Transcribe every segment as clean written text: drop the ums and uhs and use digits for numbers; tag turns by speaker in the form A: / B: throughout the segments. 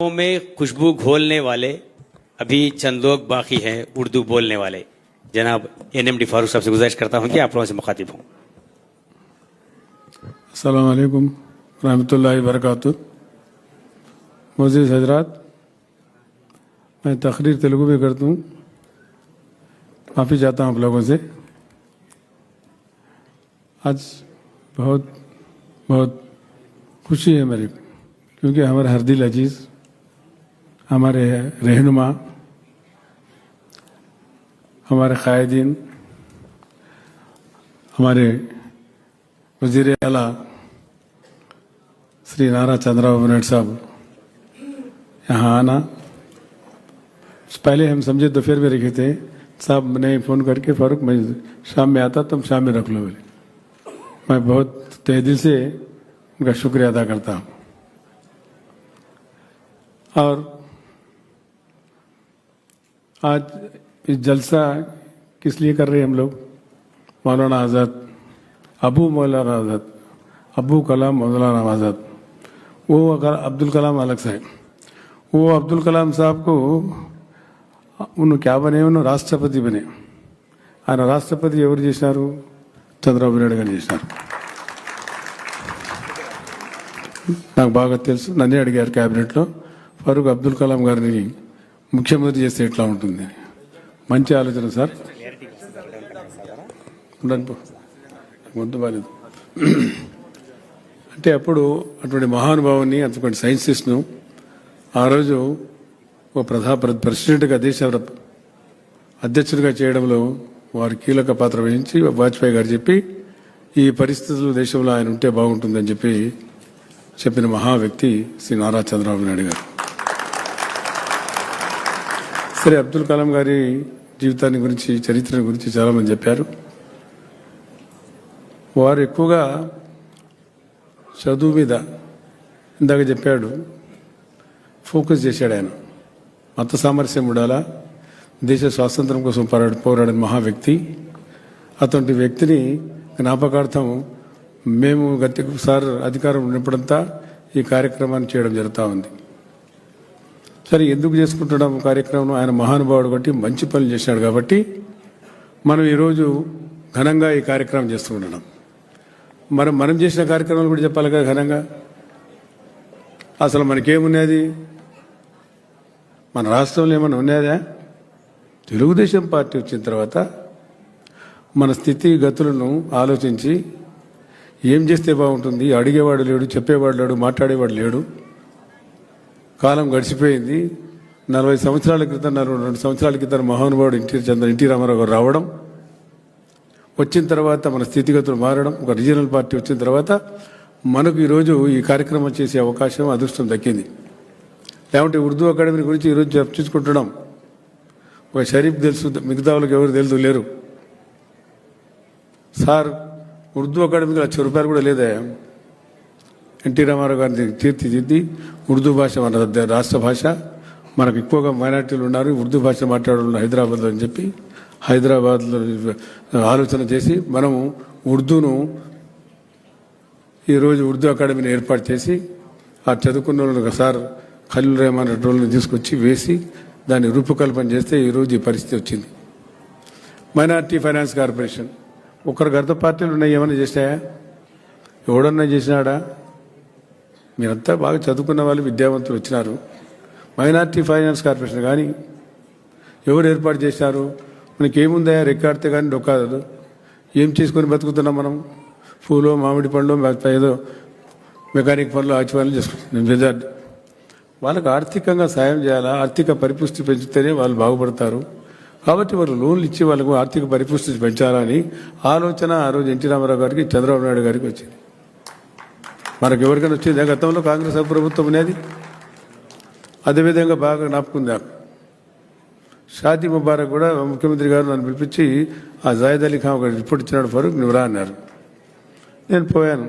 A: में खुशबू घोलने वाले अभी चंद लोग बाकी हैं उर्दू बोलने वाले। जनाब एनएमडी फारूक साहब से गुजारिश करता हूं कि आप लोगों से मुखातिब हों।
B: अस्सलाम वालेकुम रहमतुल्लाहि व बरकातुहू। मोअज़्ज़िज़ हज़रात, मैं तकरीर तेलुगु में करता हूँ, माफ़ी चाहता हूँ आप लोगों से। आज बहुत बहुत खुशी है मेरे को, क्योंकि हमारे हरदिल अजीज़, हमारे रहनुमा, हमारे कायदीन, हमारे वज़ीर आला श्री नारा चंद्रबाबू नायडू साहब यहाँ आना, पहले हम समझे दोपहर में रखे थे, साहब ने फ़ोन करके फारूक मैं शाम में आता, तुम शाम में रख लो बोले। मैं बहुत तहे दिल से उनका शुक्रिया अदा करता हूँ। और आज इस जलसा किस लिए कर रहे हैं हम लोग? मौलाना आज़ाद, अबू मौलाना आज़ाद, अबू कलाम मौलाना आज़ाद, वो अगर अब्दुल कलाम अलग से, वो अब्दुल कलाम साहब को उन्होंने क्या बने, उन्होंने राष्ट्रपति बने। ఆయన రాష్ట్రపతి ఎవరు చేశారు? చంద్రబాబు నాయుడు గారు చేశారు. నాకు బాగా తెలుసు, నన్నే అడిగారు క్యాబినెట్లో, ఫరూక్ అబ్దుల్ కలాం గారిని ముఖ్యమంత్రి చేస్తే ఎట్లా ఉంటుంది? మంచి ఆలోచన సార్. ముందు బాలేదు అంటే అప్పుడు అటువంటి మహానుభావుని, అటువంటి సైంటిస్ట్ను ఆ రోజు ఒక ప్రెసిడెంట్గా దేశ అధ్యక్షుడిగా చేయడంలో వారు కీలక పాత్ర వహించి వాజ్పేయి గారు చెప్పి ఈ పరిస్థితుల్లో దేశంలో ఆయన ఉంటే బాగుంటుందని చెప్పిన మహా వ్యక్తి శ్రీ నారా చంద్రబాబు నాయుడు గారు. సరే, అబ్దుల్ కలాం గారి జీవితాన్ని గురించి, చరిత్ర గురించి చాలామంది చెప్పారు. వారు ఎక్కువగా చదువు మీద, ఇందాక చెప్పాడు, ఫోకస్ చేశాడు. ఆయన మత సామరస్యం ఉండాలా, దేశ స్వాతంత్రం కోసం పోరాడిన మహా వ్యక్తి. అటువంటి వ్యక్తిని జ్ఞాపకార్థం మేము సార్ అధికారం ఉన్నప్పుడంతా ఈ కార్యక్రమాన్ని చేయడం జరుగుతూ ఉంది. సరే, ఎందుకు చేసుకుంటున్నాం కార్యక్రమం? ఆయన మహానుభావుడు కాబట్టి, మంచి పనులు చేశాడు కాబట్టి మనం ఈరోజు ఘనంగా ఈ కార్యక్రమం చేస్తున్నాం. మనం చేసిన కార్యక్రమాలు కూడా చెప్పాలి కదా ఘనంగా. అసలు మనకేమున్నది? మన రాష్ట్రంలో ఏమైనా ఉన్నదా? తెలుగుదేశం పార్టీ వచ్చిన తర్వాత మన స్థితిగతులను ఆలోచించి ఏం చేస్తే బాగుంటుంది, అడిగేవాడు లేడు, చెప్పేవాడు లేడు, మాట్లాడేవాడు లేడు. కాలం గడిచిపోయింది. 40 సంవత్సరాల క్రితం, 42 సంవత్సరాల క్రితం మహానుభావుడు ఎన్టీ రామారావు గారు రావడం, వచ్చిన తర్వాత మన స్థితిగతులు మారడం, ఒక రీజనల్ పార్టీ వచ్చిన తర్వాత మనకు ఈరోజు ఈ కార్యక్రమం చేసే అవకాశం, అదృష్టం దక్కింది. లేకుంటే ఉర్దూ అకాడమీ గురించి ఈరోజు చర్చించుకుంటున్నాం. ఒక షరీఫ్ తెలుసు, మిగతా వాళ్ళకి ఎవరు తెలుసు లేరు. సార్, ఉర్దూ అకాడమీకి ₹1,00,000 కూడా లేదా? ఎన్టీ రామారావు గారిని తీర్చిదిద్ది ఉర్దూ భాష మన రాష్ట్ర భాష, మనకు ఎక్కువగా మైనార్టీలు ఉన్నారు, ఉర్దూ భాష మాట్లాడారు హైదరాబాద్లో అని చెప్పి హైదరాబాద్లో ఆలోచన చేసి మనము ఉర్దూను ఈరోజు ఉర్దూ అకాడమీని ఏర్పాటు చేసి ఆ చదువుకున్న వాళ్ళకి సార్ ఖలీల్ రెహమాన్ వాళ్ళని తీసుకొచ్చి వేసి దాన్ని రూపకల్పన చేస్తే ఈరోజు ఈ పరిస్థితి వచ్చింది. మైనార్టీ ఫైనాన్స్ కార్పొరేషన్, ఒకరికి అర్ధ పార్టీలు ఉన్నాయి, ఏమైనా చేశాయా? ఎవడన్నా చేసినాడా? మీరంతా బాగా చదువుకున్న వాళ్ళు, విద్యావంతులు వచ్చినారు. మైనార్టీ ఫైనాన్స్ కార్పొరేషన్ కానీ ఎవరు ఏర్పాటు చేశారు? మనకేముందా? రెక్కాడితే కానీ డొక్కాదు. ఏం చేసుకొని బతుకుతున్నాం మనం? పూలో, మామిడి పండ్లు, ఏదో మెకానిక్ పనులు, ఆచి పనులు చేసుకుంటున్నాం. వాళ్ళకు ఆర్థికంగా సాయం చేయాలా? ఆర్థిక పరిపుష్టి పెంచితేనే వాళ్ళు బాగుపడతారు. కాబట్టి వాళ్ళు లోన్లు ఇచ్చి వాళ్ళకు ఆర్థిక పరిపుష్టి పెంచాలని ఆలోచన ఆ రోజు ఎన్టీ రామారావు గారికి, చంద్రబాబు నాయుడు గారికి వచ్చింది. మనకు ఎవరికైనా వచ్చింది? గతంలో కాంగ్రెస్ ప్రభుత్వం అనేది అదేవిధంగా బాగా జ్ఞాపకుంది. షాదీ ముబారక్ కూడా ముఖ్యమంత్రి గారు నన్ను పిలిపించి ఆ జాయిద్ అలీ ఖాన్ ఒక రిపోర్ట్ ఇచ్చినాడు, ఫరూక్ నువ్వు రా అన్నారు. నేను పోయాను.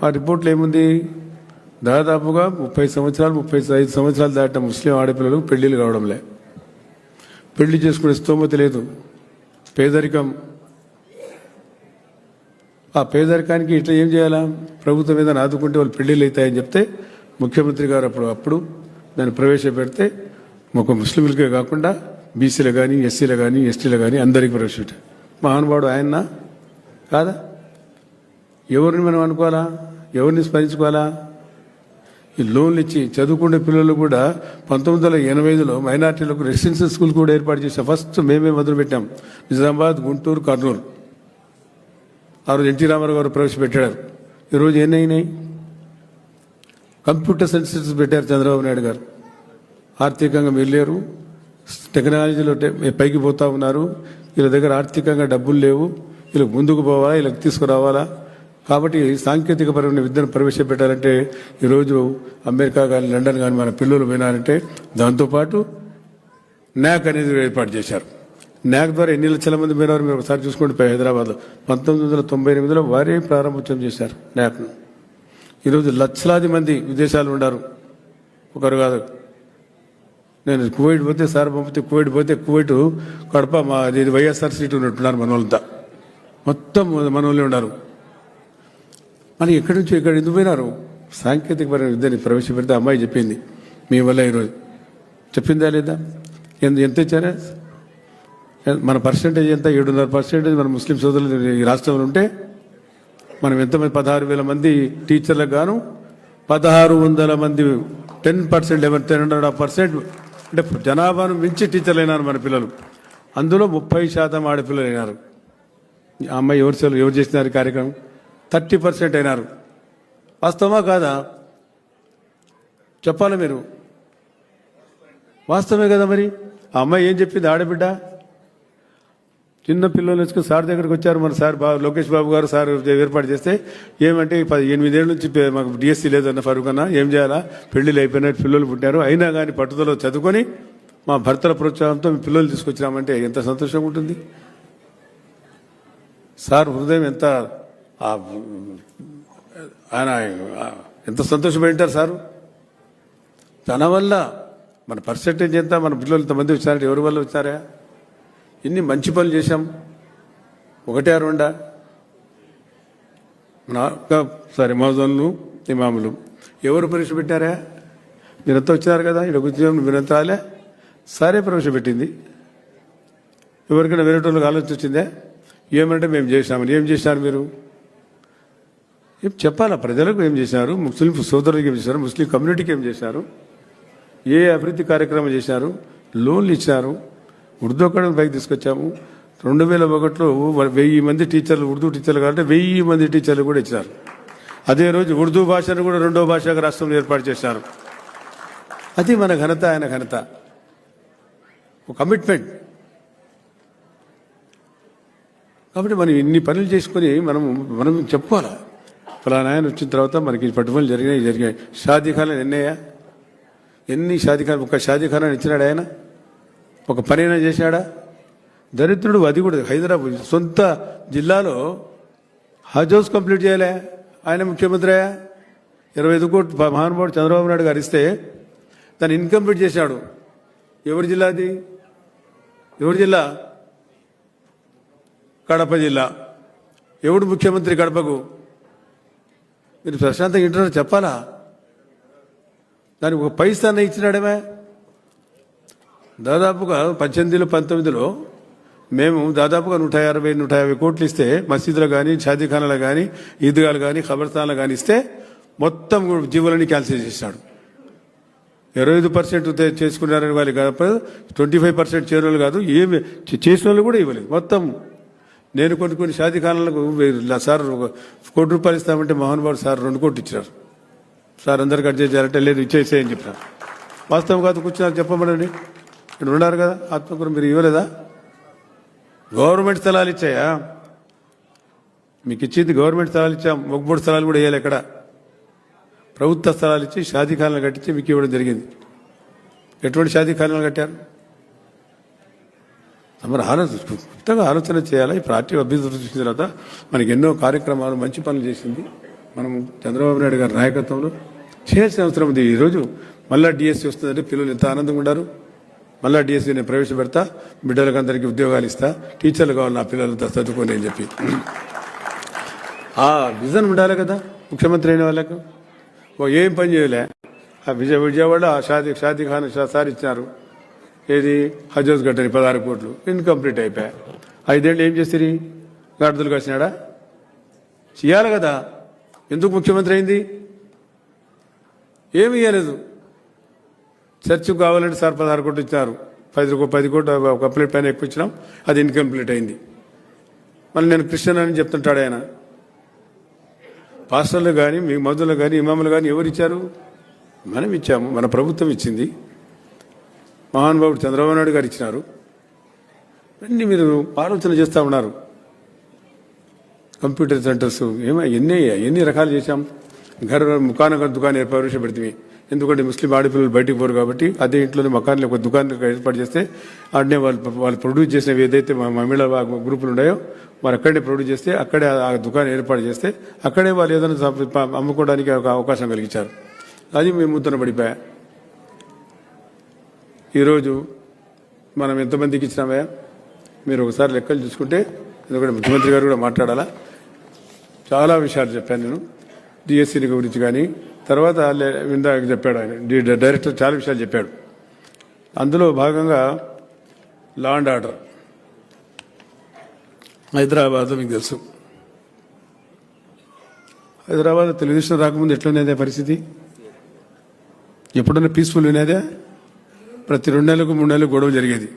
B: ఆ రిపోర్ట్లో ఏముంది? దాదాపుగా 30 సంవత్సరాలు, 35 సంవత్సరాలు దాటిన ముస్లిం ఆడపిల్లలకు పెళ్లిళ్ళు కావడంలే, పెళ్లి చేసుకునే స్తోమత లేదు, పేదరికం. ఆ పేదరికానికి ఇట్లా ఏం చేయాలా? ప్రభుత్వం మీద ఆదుకుంటే వాళ్ళు పెళ్లిళ్ళు అవుతాయని చెప్తే ముఖ్యమంత్రి గారు అప్పుడు దాన్ని ప్రవేశపెడితే ఒక ముస్లింలకే కాకుండా బీసీలు కానీ ఎస్సీలు కానీ ఎస్టీలు కానీ అందరికీ ప్రవేశపెట్టారు. మహానుభావుడు ఆయన కాదా? ఎవరిని మనం అనుకోవాలా? ఎవరిని స్మరించుకోవాలా? ఈ లోన్లు ఇచ్చి చదువుకునే పిల్లలు కూడా 1985లో మైనార్టీలకు రెసిడెన్షియల్ స్కూల్ కూడా ఏర్పాటు చేసాం. ఫస్ట్ మేమే మొదలుపెట్టాం. నిజామాబాద్, గుంటూరు, కర్నూలు. ఆ రోజు ఎన్టీ రామారావు గారు ప్రవేశపెట్టారు. ఈరోజు ఎన్ని అయినాయి? కంప్యూటర్ సెన్సెస్ పెట్టారు చంద్రబాబు నాయుడు గారు. ఆర్థికంగా వెళ్ళారు, టెక్నాలజీలో పైకి పోతా ఉన్నారు. వీళ్ళ దగ్గర ఆర్థికంగా డబ్బులు లేవు, వీళ్ళకి ముందుకు పోవాలా, వీళ్ళకి తీసుకురావాలా. కాబట్టి సాంకేతికపరమైన విద్యను ప్రవేశపెట్టాలంటే ఈరోజు అమెరికా కానీ లండన్ కానీ మన పిల్లలు పోయినారంటే దాంతోపాటు న్యాక్ అనేది ఏర్పాటు చేశారు. న్యాక్ ద్వారా ఎన్ని లక్షల మంది పోయినారు మీరు ఒకసారి చూసుకోండి. హైదరాబాద్లో 1998లో వారే ప్రారంభోత్సవం చేశారు న్యాక్ను. ఈరోజు లక్షలాది మంది విదేశాలు ఉన్నారు, ఒకరు కాదు. నేను కువైట్ పోతే సార్ పంపితే కువైట్ కడప మా ఇది వైఎస్ఆర్ సీటు ఉన్నట్టున్నారు మన వాళ్ళంతా, మొత్తం మన వాళ్ళే ఉన్నారు. మరి ఎక్కడి నుంచి ఇక్కడ ఎందుకు పోయినారు? సాంకేతికపరమైన విద్యని ప్రవేశపెడితే అమ్మాయి చెప్పింది మీ వల్ల ఈరోజు చెప్పిందా లేదా? ఎంత ఇచ్చారా? మన పర్సెంటేజ్ ఎంత? 7.5% మన ముస్లిం సోదరులు ఈ రాష్ట్రంలో ఉంటే మనం ఎంతమంది 16,000 మంది టీచర్లకు గాను 1,600 మంది 10%, 10.5% అంటే జనాభాను మించి టీచర్లు అయినారు మన పిల్లలు. అందులో 30% ఆడపిల్లలు అయినారు. ఆ అమ్మాయి ఎవరు చేసినారు కార్యక్రమం? 30% అయినారు. వాస్తవమా కాదా? చెప్పాలి మీరు. వాస్తవమే కదా. మరి ఆ అమ్మాయి ఏం చెప్పింది? ఆడబిడ్డ చిన్న పిల్లలు వచ్చుకుని సార్ దగ్గరికి వచ్చారు. మన సార్ లోకేష్ బాబు గారు సార్ ఏర్పాటు చేస్తే ఏమంటే 8 ఏళ్ళ నుంచి మాకు డిఎస్సీ లేదన్న ఫరూక్ అన్న, ఏం చేయాలా, పెళ్లిళ్ళు అయిపోయినాయి, పిల్లలు పుట్టారు, అయినా కానీ పట్టుదల చదువుకొని మా భర్తల ప్రోత్సాహంతో మీ పిల్లలు తీసుకొచ్చినామంటే ఎంత సంతోషంగా ఉంటుంది. సార్ హృదయం ఎంత ఆయన ఎంత సంతోషపడింటారు సారు. తన వల్ల మన పర్సెంటేజ్ ఎంత, మన పిల్లలు ఇంతమంది వచ్చారంటే ఎవరి వల్ల వచ్చారా? ఇన్ని మంచి పనులు చేశాం. 1-2 సరే మౌజన్లు ఇమాములు ఎవరు ప్రవేశపెట్టారా? మీరంతా వచ్చినారు కదా, ఇక్కడ ఉద్యోగం మీరంతా రాలే. సరే ప్రవేశపెట్టింది. ఎవరికైనా వేరేటోళ్ళకి ఆలోచన వచ్చిందే? ఏమంటే మేము చేసినామని. ఏం చేసినారు మీరు? ఏం చెప్పాలా? ప్రజలకు ఏం చేశారు? ముస్లిం సోదరులకు ఏం చేశారు? ముస్లిం కమ్యూనిటీకి ఏం చేశారు? ఏ అభివృద్ధి కార్యక్రమం చేశారు? లోన్లు ఇచ్చారు, ఉర్దూ అకాడమీ పైకి తీసుకొచ్చాము. 2001లో 1000 మంది టీచర్లు, ఉర్దూ టీచర్లు కాబట్టి 1000 మంది టీచర్లు కూడా ఇచ్చారు. అదే రోజు ఉర్దూ భాషను కూడా 2వ భాషగా రాష్ట్రంలో ఏర్పాటు చేశారు. అది మన ఘనత, ఆయన ఘనత, ఒక కమిట్మెంట్. కాబట్టి మనం ఇన్ని పనులు చేసుకుని మనం చెప్పుకోవాలి. ఫలానా ఆయన వచ్చిన తర్వాత మనకి పట్టుబడులు జరిగాయి. షాదీఖానాలు ఎన్ని షాదీఖానాలు? ఒక షాదీఖానాన్ని ఇచ్చినాడు ఆయన? ఒక పనైనా చేశాడా? దరిద్రుడు. అది కూడా హైదరాబాద్ సొంత జిల్లాలో హజ్ హౌస్ కంప్లీట్ చేయలే ఆయన ముఖ్యమంత్రి. 25 కోట్లు మహానుభావుడు చంద్రబాబు నాయుడు గారు ఇస్తే దాన్ని ఇన్కంప్లీట్ చేశాడు. ఎవరి జిల్లా అది? ఎవరి జిల్లా? కడప జిల్లా. ఎవడు ముఖ్యమంత్రి కడపకు? మీరు ప్రశాంతంగా ఇంటున్నారు చెప్పాలా? దానికి ఒక పైసాన్ని ఇచ్చినాడేమే. దాదాపుగా 18, 19లో మేము దాదాపుగా 150 కోట్లు ఇస్తే మసీదులు కానీ, షాదీఖానాలు కానీ, ఈద్గాలు కానీ, ఖబర్స్థానాలు కానీ ఇస్తే మొత్తం జీవులని క్యాన్సిల్ చేశాడు. 25% చేసుకున్నారని వాళ్ళు కాదు, 25% చేరువలు కాదు, ఏమి చేసిన వాళ్ళు కూడా ఇవ్వలేదు. మొత్తం నేను కొన్ని షాదీఖానాలకు సార్ 1 కోటి రూపాయలు ఇస్తామంటే మహానుభావుడు సార్ 2 కోట్లు ఇచ్చినారు. సార్ అందరికి అడ్జస్ట్ చేయాలంటే లేదు ఇచ్చేసేయని చెప్పినారు. వాస్తవం కాదు, కూర్చున్నారు చెప్పమనండి. ఇక్కడ ఉన్నారు కదా ఆత్మకూరు, మీరు ఇవ్వలేదా? గవర్నమెంట్ స్థలాలు ఇచ్చాయా? మీకు ఇచ్చింది గవర్నమెంట్ స్థలాలు ఇచ్చాం. 3 స్థలాలు కూడా వేయాలి. ఎక్కడ ప్రభుత్వ స్థలాలు ఇచ్చి షాదీఖానాలు కట్టించి మీకు ఇవ్వడం జరిగింది. ఎటువంటి షాదీఖానాలు కట్టారు? మరి కొత్తగా ఆలోచన చేయాలి. ఈ పార్టీ అభ్యర్థులు చూసిన తర్వాత మనకి ఎన్నో కార్యక్రమాలు, మంచి పనులు చేసింది. మనం చంద్రబాబు నాయుడు గారి నాయకత్వంలో చేయాల్సిన అవసరం ఉంది. ఈరోజు మళ్ళా డిఎస్సీ వస్తుందంటే పిల్లలు ఎంత ఆనందంగా ఉన్నారు. మళ్ళా డిఎస్సీ నేను ప్రవేశపెడతా, బిడ్డలకు అందరికీ ఉద్యోగాలు ఇస్తా, టీచర్లు కావాలి నా పిల్లలంతా చదువుకోని అని చెప్పి ఆ విజన్ ఉండాలి కదా ముఖ్యమంత్రి అయిన వాళ్ళకు. ఏం పని చేయలే, ఆ విజయవాడ ఆ షాదీ ఖాన్ సార్ ఇచ్చినారు. ఏది హజోజ్ గట్టని 16 కోట్లు ఇన్కంప్లీట్ అయిపోయా. 5 ఏళ్ళు ఏం చేసిరి? గాడిదలు కాసినాడా? చేయాలి కదా. ఎందుకు ముఖ్యమంత్రి అయింది? ఏమి ఇవ్వలేదు. చర్చ్ కావాలంటే సార్ 16 కోట్లు ఇచ్చినారు. 10 కోట్లు కంప్లీట్ పైన ఎక్కువ ఇచ్చినాం, అది ఇన్కంప్లీట్ అయింది. మళ్ళీ నేను క్రిస్టియన్ అని చెప్తుంటాడు ఆయన. పాస్టర్లు కానీ మీ మధులు కానీ ఇమాములు కానీ ఎవరు ఇచ్చారు? మనం ఇచ్చాము, మన ప్రభుత్వం ఇచ్చింది. మహానుభావుడు చంద్రబాబు నాయుడు గారు ఇచ్చినారు. అన్నీ మీరు ఆలోచన చేస్తూ ఉన్నారు. కంప్యూటర్ సెంటర్స్ ఎన్ని రకాలు చేశాం. ముఖాన దుకాణం ప్రవేశపెడుతుంది. ఎందుకంటే ముస్లిం ఆడపిల్లలు బయటికి పోరు కాబట్టి అదే ఇంట్లోనే మకాన్లు ఒక దుకాణం ఏర్పాటు చేస్తే ఆడనే వాళ్ళు ప్రొడ్యూస్ చేసినవి ఏదైతే మహిళా గ్రూపులు ఉన్నాయో వారు అక్కడే ప్రొడ్యూస్ చేస్తే అక్కడే ఆ దుకాణం ఏర్పాటు చేస్తే అక్కడే వాళ్ళు ఏదైనా అమ్ముకోవడానికి ఒక అవకాశం కలిగించారు. అది మేము ముద్దన పడిపోయా. ఈరోజు మనం ఎంతమందికి ఇచ్చినామా? మీరు ఒకసారి లెక్కలు చూసుకుంటే, ఎందుకంటే ముఖ్యమంత్రి గారు కూడా మాట్లాడాలా, చాలా విషయాలు చెప్పాను నేను. డిఎస్సీని గురించి కానీ తర్వాత ఇందాక చెప్పాడు ఆయన డైరెక్టర్ చాలా విషయాలు చెప్పాడు. అందులో భాగంగా లా అండ్ ఆర్డర్ హైదరాబాద్ మీకు తెలుసు. హైదరాబాద్ తెలుగుదేశం రాకముందు ఎట్లున్నదే పరిస్థితి? ఎప్పుడన్నా పీస్ఫుల్ వినేదే? ప్రతి 2 నెలలకు 3 నెలలకు గొడవ జరిగేది.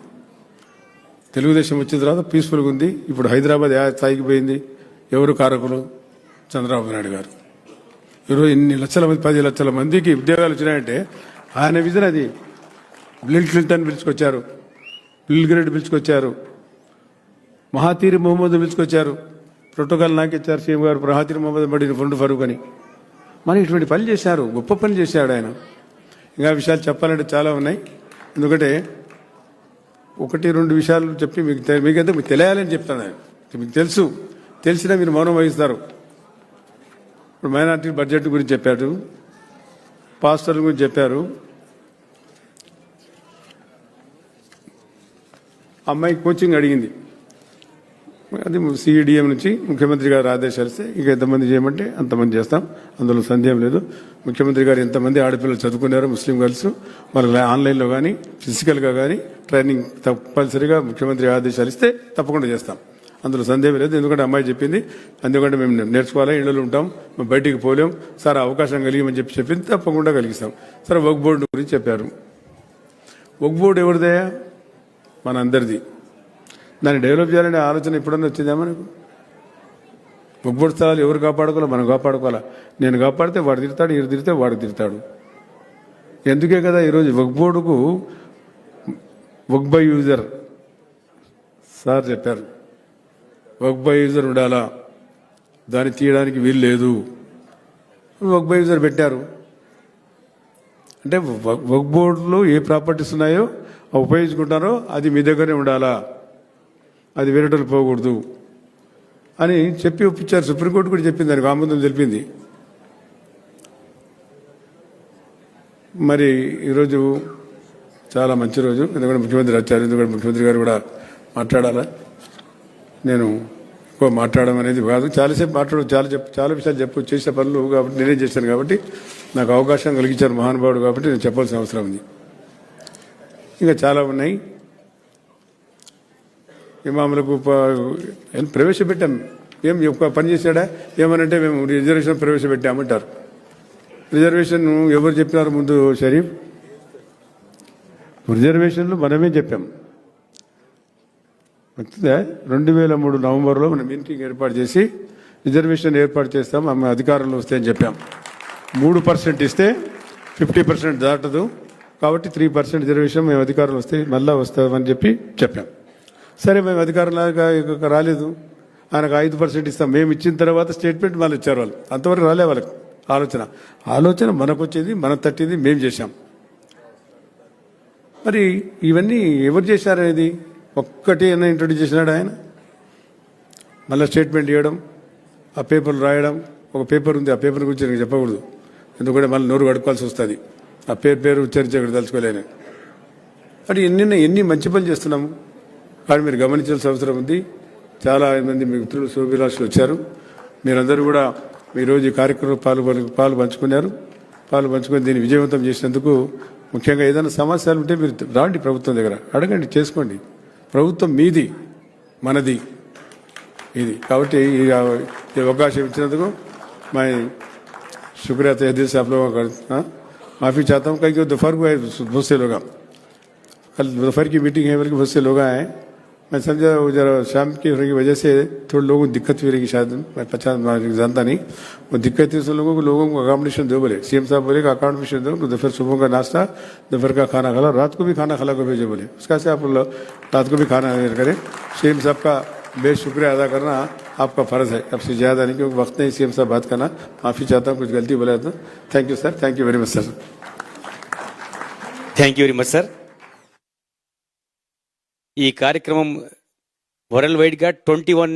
B: తెలుగుదేశం వచ్చిన తర్వాత పీస్ఫుల్గా ఉంది. ఇప్పుడు హైదరాబాద్ స్థాయికి పోయింది. ఎవరు కారకులు? చంద్రబాబు నాయుడు గారు. ఈరోజు ఇన్ని లక్షల మంది 10 లక్షల మందికి ఉద్యోగాలు వచ్చినాయంటే ఆయన విజన్ అది. బిల్ క్లింటన్ పిలుచుకొచ్చారు, బిల్ గ్రేడ్ పిలుచుకొచ్చారు, మహాతీర్ మొహమ్మద్ పిలుచుకొచ్చారు, ప్రోటోకాల్ నాకు ఇచ్చారు సీఎం గారు. మహాతీర్ మొహమ్మద్ బడిన ఫండ్ ఫరూక్ అని మరి ఇటువంటి పని చేశారు. గొప్ప పని చేశాడు ఆయన. ఇంకా విషయాలు చెప్పాలంటే చాలా ఉన్నాయి. ఎందుకంటే 1-2 విషయాలు చెప్పి మీకంతా మీకు తెలియాలని చెప్తాను. ఆయన మీకు తెలిసినా మీరు మౌనం వహిస్తారు. ఇప్పుడు మైనార్టీ బడ్జెట్ గురించి చెప్పారు, పాస్టర్ల గురించి చెప్పారు. అమ్మాయి కోచింగ్ అడిగింది. అది సిడిఎం నుంచి ముఖ్యమంత్రి గారు ఆదేశాలు ఇస్తే ఇక ఎంతమంది చేయమంటే అంతమంది చేస్తాం, అందులో సందేహం లేదు. ముఖ్యమంత్రి గారు ఎంతమంది ఆడపిల్లలు చదువుకున్నారో ముస్లిం గర్ల్స్ వాళ్ళకి ఆన్లైన్లో కానీ ఫిజికల్గా కానీ ట్రైనింగ్ తప్పనిసరిగా ముఖ్యమంత్రి ఆదేశాలు ఇస్తే తప్పకుండా చేస్తాం, అందులో సందేహం లేదు. ఎందుకంటే అమ్మాయి చెప్పింది, ఎందుకంటే మేము నేర్చుకోవాలా, ఇళ్లలో ఉంటాం, మేము బయటికి పోలేం సార్, అవకాశం కలిగమని చెప్పింది. తప్పకుండా కలిగిస్తాం. సరే, వక్ బోర్డు గురించి చెప్పారు. వక్ బోర్డు ఎవరిదయా? మన అందరిది. దాన్ని డెవలప్ చేయాలనే ఆలోచన ఎప్పుడన్నా వచ్చిందా మనకు? వక్ బోర్డు స్థలాలు ఎవరు కాపాడుకోవాలో మనం కాపాడుకోవాలా. నేను కాపాడితే వాడు తిడతాడు, ఈరు తిరిగితే వాడు తిడతాడు. ఎందుకే కదా ఈరోజు వక్ బోర్డుకు వక్ బై యూజర్ సార్ చెప్పారు. వక్ బై యూజర్ ఉండాలా, దాన్ని తీయడానికి వీలు లేదు. వక్ బై యూజర్ పెట్టారు. అంటే వక్ బోర్డులో ఏ ప్రాపర్టీస్ ఉన్నాయో ఉపయోగించుకుంటారో అది మీ దగ్గరే ఉండాలా, అది వేరేటోళ్ళు పోకూడదు అని చెప్పి ఒప్పించారు. సుప్రీంకోర్టు కూడా చెప్పింది, దానికి ఆమోదం తెలిపింది. మరి ఈరోజు చాలా మంచి రోజు. ఎందుకంటే ముఖ్యమంత్రి వచ్చారు. ఎందుకంటే ముఖ్యమంత్రి గారు కూడా మాట్లాడాలా. నేను ఎక్కువ మాట్లాడడం అనేది కాదు, చాలాసేపు చాలా విషయాలు చేసే పనులు కాబట్టి నేనే చేశాను కాబట్టి నాకు అవకాశం కలిగించారు మహానుభావుడు కాబట్టి నేను చెప్పాల్సిన అవసరం ఉంది. ఇంకా చాలా ఉన్నాయి. ఇమాములకు ప్రవేశపెట్టాం. ఏం పని చేశాడా? ఏమనంటే మేము రిజర్వేషన్ ప్రవేశపెట్టామంటారు. రిజర్వేషన్ ఎవరు చెప్పినారు ముందు షరీఫ్? రిజర్వేషన్లు మనమే చెప్పాం. 2003 నవంబర్లో మనం మీటింగ్ ఏర్పాటు చేసి రిజర్వేషన్ ఏర్పాటు చేస్తాం, ఆమె అధికారంలో వస్తే అని చెప్పాం. 3% ఇస్తే 50% దాటదు కాబట్టి 3% రిజర్వేషన్ మేము అధికారంలో వస్తే మళ్ళా వస్తామని చెప్పాం. సరే, మేము అధికారంలాగా రాలేదు, ఆయనకు 5% ఇస్తాం. మేము ఇచ్చిన తర్వాత స్టేట్మెంట్ మళ్ళీ ఇచ్చారు వాళ్ళు. అంతవరకు రాలే వాళ్ళకి ఆలోచన మనకు వచ్చేది, మనం తట్టింది మేము చేశాం. మరి ఇవన్నీ ఎవరు చేశారనేది ఒక్కటి అయినా ఇంట్రొడ్యూస్ చేసినాడు ఆయన. మళ్ళీ స్టేట్మెంట్ ఇవ్వడం, ఆ పేపర్లు రాయడం. ఒక పేపర్ ఉంది, ఆ పేపర్ గురించి నేను చెప్పకూడదు, ఎందుకంటే మళ్ళీ నోరు కడుక్కోవాల్సి వస్తుంది. ఆ పేరు ఉచ్చరించక్కడ తలుచుకోలేను. అంటే ఎన్ని మంచి పనులు చేస్తున్నాము కానీ మీరు గమనించాల్సిన అవసరం ఉంది. చాలా మంది మిత్రులు శుభాభిలాషులు వచ్చారు. మీరందరూ కూడా ఈరోజు ఈ కార్యక్రమం పాలు పంచుకున్నారు. పాలు పంచుకొని దీన్ని విజయవంతం చేసినందుకు ముఖ్యంగా ఏదైనా సమస్యలు ఉంటే మీరు రాండి ప్రభుత్వం దగ్గర అడగండి, చేసుకోండి. ప్రభుత్వం మీది, మనది ఇది. కాబట్టి ఈ అవకాశం ఇచ్చినందుకు मैं शुक्रिया तहे दिल से आप लोगों का माफ़ी चाहता हूँ. कहीं दोपहर को बहुत से लोग, कल दोपहर की मीटिंग है बल्कि बहुत से लोग आए. मैं समझा वो जरा शाम की होने की वजह से थोड़े लोगों को दिक्कत भी रहेगी शायद, मैं जानता नहीं. वो दिक्कत थी उन लोगों को अकोमोडेशन दो बोले. सीएम साहब बोले अकोमोडेशन दो, दोपहर सुबह का नाश्ता, दोपहर का खाना खिला, रात को भी खाना खिला को भेजो बोले. उसका से आप रात को भी खाना करें. सीएम साहब का बेशुक्रिया अदा करना आपका फर्ज है, अब से ज़्यादा नहीं, क्योंकि वक्त नहीं सीएम साहब बात करना. माफ़ी चाहता हूँ कुछ गलती बोला तो. Thank you sir, thank you very much sir.
A: Thank you very much sir. ఈ కార్యక్రమం వరల్డ్ వైడ్ గా 21